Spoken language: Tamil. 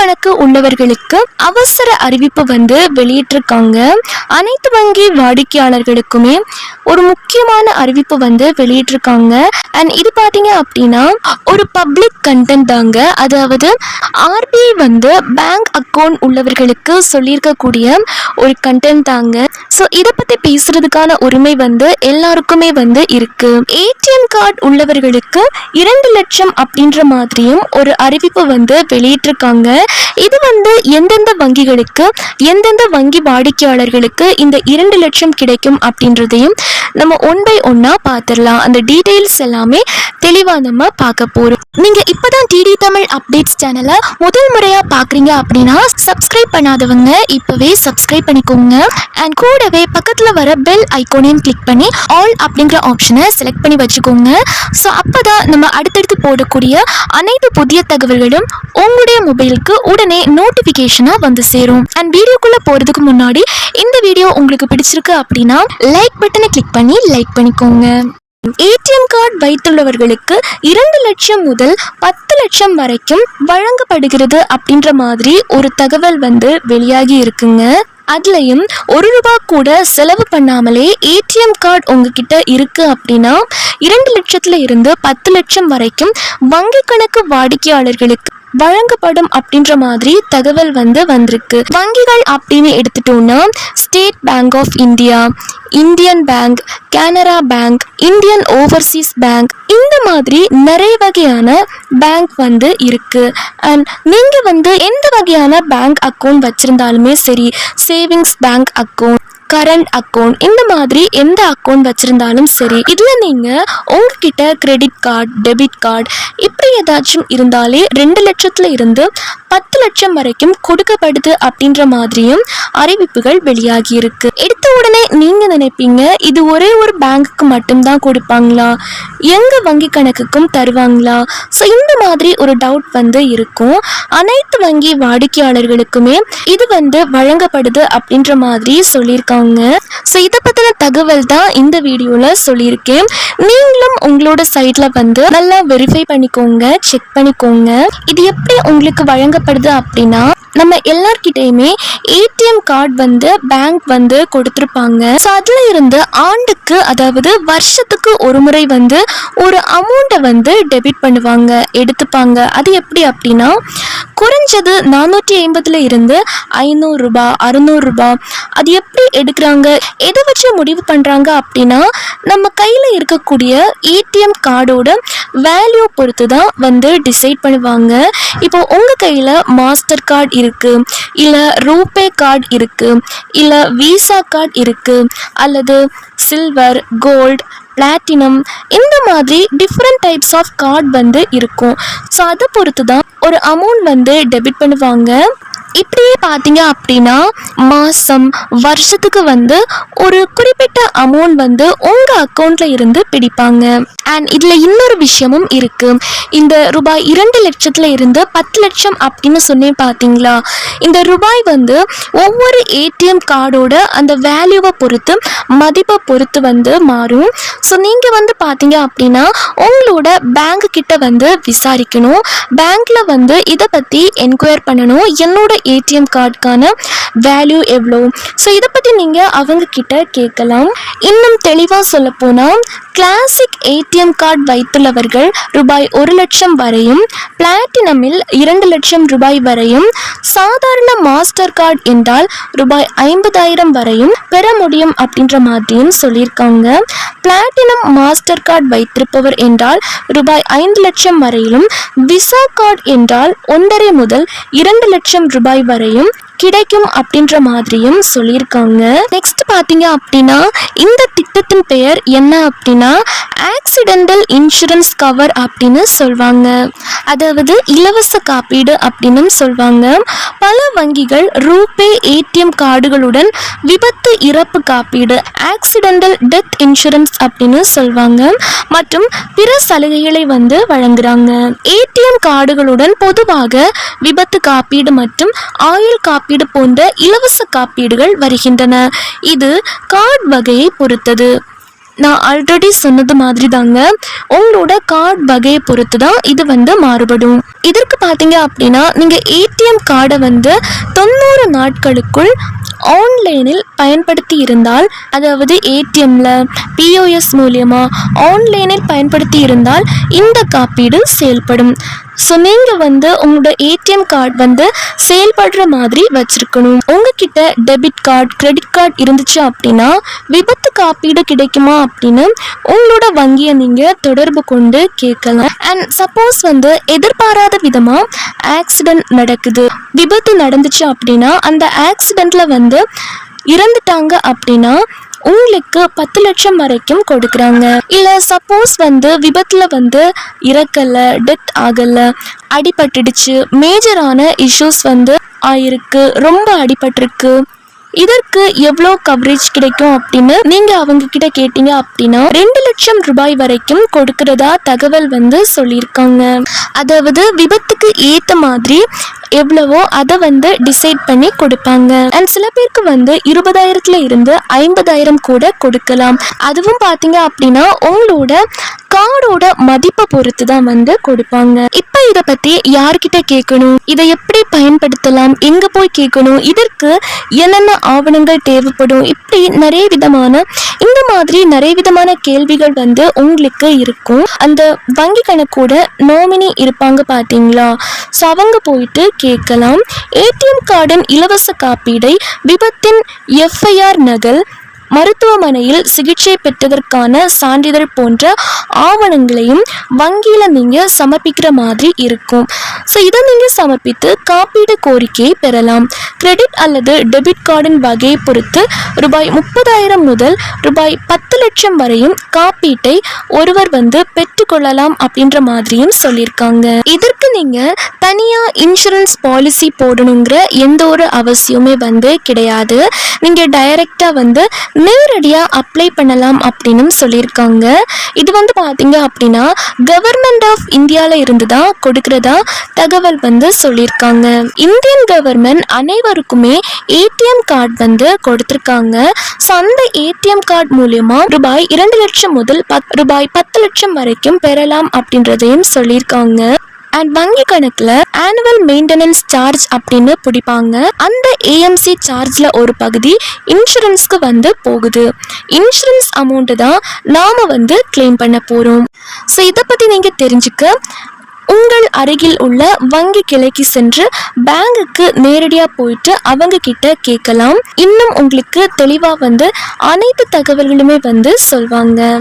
கணக்கு உள்ளவர்களுக்கு அவசர அறிவிப்பு வந்து வெளியிட்டிருக்காங்க. அனைத்து வங்கி வாடிக்கையாளர்களுக்குமே ஒரு முக்கியமான அறிவிப்பு வந்து வெளியிட்டிருக்காங்க. அண்ட் இது பாத்தீங்க அப்படின்னா ஒரு பப்ளிக் கண்டென்ட் தாங்க. அதாவது ஆர்பிஐ வந்து பேங்க் அக்கௌண்ட் உள்ளவர்களுக்கு சொல்லியிருக்கக்கூடிய ஒரு கண்டென்ட் தாங்க. ஸோ இதை பத்தி பேசுறதுக்கான உரிமை வந்து எல்லாருக்குமே வந்து இருக்கு. ஏடிஎம் கார்டு உள்ளவர்களுக்கு 2 லட்சம் அப்படின்ற மாதிரியும் ஒரு அறிவிப்பு வந்து வெளியிட்டிருக்காங்க. இது வந்து எந்தெந்த வங்கிகளுக்கு எந்தெந்த வங்கி வாடிக்கையாளர்களுக்கு இந்த 2 லட்சம் கிடைக்கும் அப்படின்றதையும் நம்ம ஒன் பை ஒன்னா பார்த்துடலாம். அந்த டீடைல்ஸ் எல்லாமே தெளிவா நம்ம பார்க்க போறோம். நீங்க இப்பதான் டிடி தமிழ் அப்டேட்ஸ் சேனலை முதல் முறையா பாக்குறீங்க அப்படின்னா சப்ஸ்கிரைப் பண்ணாதவங்க இப்பவே சப்ஸ்கிரைப் பண்ணிக்கோங்க. அண்ட் கூடவே பக்கத்துல வர பெல் ஐகானையும் கிளிக் பண்ணி ஆல் அப்படிங்கிற ஆப்ஷனை செலக்ட் பண்ணி வச்சுக்கோங்க. ஸோ அப்பதான் நம்ம அடுத்தடுத்து போடக்கூடிய அனைத்து புதிய தகவல்களும் உங்களுடைய மொபைலுக்கு உடனே நோட்டிபிகேஷனா வந்து சேரும். அண்ட் வீடியோக்குள்ள போறதுக்கு முன்னாடி இந்த வீடியோ உங்களுக்கு பிடிச்சிருக்கு அப்படின்னா லைக் பட்டனை கிளிக் பண்ணி லைக் பண்ணிக்கோங்க. ஏடிஎம் கார்டு வைத்துள்ளவர்களுக்கு 2 லட்சம் முதல் 10 லட்சம் வரைக்கும் வழங்கப்படுகிறது அப்படின்ற மாதிரி ஒரு தகவல் வந்து வெளியாகி இருக்குங்க. அதுலயும் ₹1 கூட செலவு பண்ணாமலே ஏடிஎம் கார்டு உங்ககிட்ட இருக்கு அப்படின்னா 2 லட்சத்துல இருந்து 10 லட்சம் வரைக்கும் வங்கி கணக்கு வாடிக்கையாளர்களுக்கு வழங்கப்படும் அப்படின்ற மாதிரி தகவல் வந்து வந்திருக்கு. வங்கிகள் அப்படின்னு எடுத்துட்டோம்னா State Bank of India, Indian Bank, Canara Bank, Indian Overseas Bank, இந்த மாதிரி நிறைய வகையான பேங்க் வந்து இருக்கு. அண்ட் நீங்க வந்து எந்த வகையான பேங்க் அக்கௌண்ட் வச்சிருந்தாலுமே சரி, savings bank account, current account, இந்த மாதிரி எந்த அக்கௌண்ட் வச்சிருந்தாலும் சரி, இதுல நீங்க உங்ககிட்ட கிரெடிட் கார்டு, டெபிட் கார்டு இப்படி ஏதாச்சும் இருந்தாலே 2 லட்சத்துல இருந்து 10 லட்சம் வரைக்கும் கொடுக்கப்படுது அப்படின்ற மாதிரியும் அறிவிப்புகள் வெளியாகி இருக்கு. எடுத்த உடனே நீங்க நினைப்பீங்க இது ஒரே ஒரு பேங்க்குக்கு மட்டும்தான் கொடுப்பாங்களா, எங்க வங்கி கணக்குக்கும் தருவாங்களா? ஸோ இந்த மாதிரி ஒரு டவுட் வந்து இருக்கும். அனைத்து வங்கி வாடிக்கையாளர்களுக்குமே இது வந்து வழங்கப்படுது அப்படின்ற மாதிரி சொல்லியிருக்காங்க. ஸோ இதை பத்தின தகவல் தான் இந்த வீடியோல சொல்லியிருக்கேன். நீங்களும் உங்களோட சைட்ல வந்து நல்லா வெரிஃபை பண்ணிக்கோங்க, செக் பண்ணிக்கோங்க. இது எப்படி உங்களுக்கு வழங்கப்படுது அப்படின்னா நம்ம எல்லார்கிட்டையுமே ஏடிஎம் கார்டு வந்து பேங்க் வந்து கொடுத்துருப்பாங்க. ஸோ அதுல இருந்து ஆண்டுக்கு அதாவது வருஷத்துக்கு ஒரு முறை வந்து ஒரு அமௌண்ட்டை வந்து டெபிட் பண்ணுவாங்க, எடுத்துப்பாங்க. அது எப்படி அப்படின்னா குறைஞ்சது 450 இருந்து 500 ரூபாய், 600 ரூபாய். அது எப்படி எடுக்கிறாங்க, எதை வச்சு முடிவு பண்றாங்க அப்படின்னா நம்ம கையில இருக்கக்கூடிய ஏடிஎம் கார்டோட வேல்யூ பொறுத்து தான் வந்து டிசைட் பண்ணுவாங்க. இப்போ உங்க கையில மாஸ்டர் கார்டு இருக்கு, இல்ல ரூபே கார்டு இருக்கு, இல்ல விசா கார்டு இருக்கு, அல்லது சில்வர், கோல்டு, பிளாட்டினம், இந்த மாதிரி டிஃப்ரெண்ட் டைப்ஸ் ஆஃப் கார்டு வந்து இருக்கும். ஸோ அதை பொறுத்து தான் ஒரு அமௌண்ட் வந்து டெபிட் பண்ணுவாங்க. இப்படியே பார்த்தீங்க அப்படின்னா மாதம், வருஷத்துக்கு வந்து ஒரு குறிப்பிட்ட அமௌண்ட் வந்து உங்கள் அக்கௌண்ட்டில் இருந்து பிடிப்பாங்க. அண்ட் இதில் இன்னொரு விஷயமும் இருக்குது. இந்த ரூபாய் 2 லட்சத்தில் இருந்து 10 லட்சம் அப்படின்னு சொன்னேன் பார்த்தீங்களா, இந்த ரூபாய் வந்து ஒவ்வொரு ஏடிஎம் கார்டோட அந்த வேல்யூவை பொறுத்து, மதிப்பை பொறுத்து வந்து மாறும். ஸோ நீங்கள் வந்து பார்த்தீங்க அப்படின்னா உங்களோட பேங்க் கிட்ட வந்து விசாரிக்கணும். பேங்க்கில் வந்து இதை பற்றி என்கொயர் பண்ணணும், என்னோட ஏடிஎம் கார்டுக்கான வேல்யூ எவ்வளோ. ஸோ இதை பற்றி நீங்கள் அவங்க கிட்ட கேட்கலாம். இன்னும் தெளிவாக சொல்ல போனால் கிளாசிக் ஏடிஎம் கார்டு வைத்துள்ளவர்கள் ரூபாய் 1 லட்சம் வரையும், பிளாட்டினமில் 2 லட்சம் ரூபாய் வரையும், சாதாரண மாஸ்டர் கார்டு என்றால் ரூபாய் 50,000 வரையும் பெற முடியும் அப்படின்ற மாதிரியும் சொல்லியிருக்காங்க. பிளாட்டினம் மாஸ்டர் கார்டு வைத்திருப்பவர் என்றால் ரூபாய் 5 லட்சம் வரையிலும், விசா கார்டு என்றால் 1.5 முதல் 2 லட்சம் ரூபாய் வரையும் கிடைக்கும் அப்படின்ற மாதிரியும் சொல்லியிருக்காங்க. நெக்ஸ்ட் பார்த்தீங்க அப்படின்னா இந்த திட்டத்தின் பெயர் என்ன அப்படின்னா ஆக்சிடென்டல் இன்சூரன்ஸ் கவர் அப்படின்னு சொல்வாங்க. அதாவது இலவச காப்பீடு அப்படின்னு சொல்வாங்க. பல வங்கிகள் ரூபே ஏடிஎம் கார்டுகளுடன் விபத்து இறப்பு காப்பீடு, ஆக்சிடென்டல் டெத் இன்சூரன்ஸ் அப்படின்னு சொல்வாங்க, மற்றும் பிற சலுகைகளை வந்து வழங்குறாங்க. ஏடிஎம் கார்டுகளுடன் பொதுவாக விபத்து காப்பீடு மற்றும் ஆயுள் காப்பீடு போன்ற இலவச காப்பீடுகள் வருகின்றன. இது கார்டு வகையை பொறுத்தது. நான் ஆல்ரெடி சொன்னது மாதிரி தாங்க, உங்களோட கார்டு வகையை பொறுத்து தான் இது வந்து மாறுபடும். இதற்கு பார்த்தீங்க அப்படின்னா நீங்கள் ஏடிஎம் கார்டை வந்து 90 நாட்களுக்குள் ஆன்லைனில் பயன்படுத்தி இருந்தால், அதாவது ஏடிஎம்ல பிஓஎஸ் மூலியமா ஆன்லைனில் பயன்படுத்தி இருந்தால் இந்த காப்பீடு செயல்படும். ஸோ நீங்கள் வந்து உங்களோட ஏடிஎம் கார்டு வந்து செயல்படுற மாதிரி வச்சுருக்கணும். உங்ககிட்ட டெபிட் கார்டு, கிரெடிட் கார்டு இருந்துச்சு அப்படின்னா விபத்து காப்பீடு கிடைக்குமா அப்படின்னு உங்களோட வங்கியை நீங்கள் தொடர்பு கொண்டு கேட்கலாம். அண்ட் சப்போஸ் வந்து எதிர்பாராத விதமாக ஆக்சிடெண்ட் நடக்குது, விபத்து நடந்துச்சு அப்படின்னா அந்த ஆக்சிடெண்ட்டில் வந்து இறந்துட்டாங்க அப்படின்னா உங்களுக்கு 10 லட்சம் வரைக்கும் கொடுக்குறாங்க. இல்லை சப்போஸ் வந்து விபத்தில் வந்து இறக்கலை, டெத் ஆகலை, அடிபட்டுடுச்சு, மேஜரான இஷ்யூஸ் வந்து ஆயிருக்கு, ரொம்ப அடிபட்டிருக்கு, இதற்கு எவ்வளோ கவரேஜ் கிடைக்கும் அப்படின்னு நீங்கள் அவங்க கிட்ட கேட்டீங்க அப்படின்னா 2 லட்சம் ரூபாய் வரைக்கும் கொடுக்கறதா தகவல் வந்து சொல்லியிருக்காங்க. அதாவது விபத்துக்கு ஏற்ற மாதிரி எவ்வளவோ அதை வந்து டிசைட் பண்ணி கொடுப்பாங்க. அண்ட் சில பேருக்கு வந்து 20,000 இருந்து 50,000 கூட கொடுக்கலாம். அதுவும் பார்த்தீங்க அப்படின்னா உங்களோட கார்டோட மதிப்பை பொறுத்து தான் வந்து கொடுப்பாங்க. இப்போ இதை பற்றி யார்கிட்ட கேட்கணும், இதை எப்படி பயன்படுத்தலாம், எங்கே போய் கேட்கணும், இதற்கு என்னென்ன ஆவணங்கள் தேவைப்படும், இப்படி இந்த மாதிரி நிறைய விதமான கேள்விகள் வந்து உங்களுக்கு இருக்கும். அந்த வங்கி கணக்கோட நாமினி இருப்பாங்க பார்த்தீங்களா, ஸோ அவங்க போயிட்டு கேட்கலாம். ஏடிஎம் கார்டின் இலவச காப்பீடை விபத்தின் எஃப்ஐஆர் நகல், மருத்துவமனையில் சிகிச்சை பெற்றதற்கான சான்றிதழ் போன்ற ஆவணங்களையும் வங்கியில் நீங்கள் சமர்ப்பிக்கிற மாதிரி இருக்கும். ஸோ இதை நீங்கள் சமர்ப்பித்து காப்பீடு கோரிக்கையை பெறலாம். கிரெடிட் அல்லது டெபிட் கார்டின் வகையை பொறுத்து ரூபாய் 30,000 முதல் ரூபாய் 10 லட்சம் வரையும் காப்பீட்டை ஒருவர் வந்து பெற்றுக்கொள்ளலாம் அப்படின்ற மாதிரியும் சொல்லியிருக்காங்க. இதற்கு நீங்கள் தனியாக இன்சூரன்ஸ் பாலிசி போடணுங்கிற எந்த ஒரு அவசியமே வந்து கிடையாது. நீங்கள் டைரெக்டாக வந்து நேரடியாக அப்ளை பண்ணலாம் அப்படின்னு சொல்லியிருக்காங்க. இது வந்து பார்த்தீங்க அப்படின்னா கவர்மெண்ட் ஆஃப் இந்தியாவில் இருந்து தான் கொடுக்கறதா தகவல் வந்து சொல்லியிருக்காங்க. இந்தியன் கவர்மெண்ட் அனைவருக்குமே ஏடிஎம் கார்டு வந்து கொடுத்துருக்காங்க. ஸோ அந்த ஏடிஎம் கார்டு மூலமா ரூபாய் 2 லட்சம் முதல் ரூபாய் 10 லட்சம் வரைக்கும் பெறலாம் அப்படின்றதையும் சொல்லியிருக்காங்க. அண்ட் வங்கி கணக்கில் ஆனுவல் மெயின்டெனன்ஸ் சார்ஜ் அப்படின்னு பிடிப்பாங்க. அந்த ஏஎம்சி சார்ஜில் ஒரு பகுதி இன்சூரன்ஸ்க்கு வந்து போகுது. இன்சூரன்ஸ் அமௌண்ட்டு தான் நாம் வந்து கிளைம் பண்ண போகிறோம். ஸோ இதை பற்றி நீங்கள் தெரிஞ்சுக்க உங்கள் அருகில் உள்ள வங்கி கிளைக்கு சென்று பேங்குக்கு நேரடியாக போயிட்டு அவங்க கிட்ட கேட்கலாம். இன்னும் உங்களுக்கு தெளிவாக வந்து அனைத்து தகவல்களுமே வந்து சொல்வாங்க.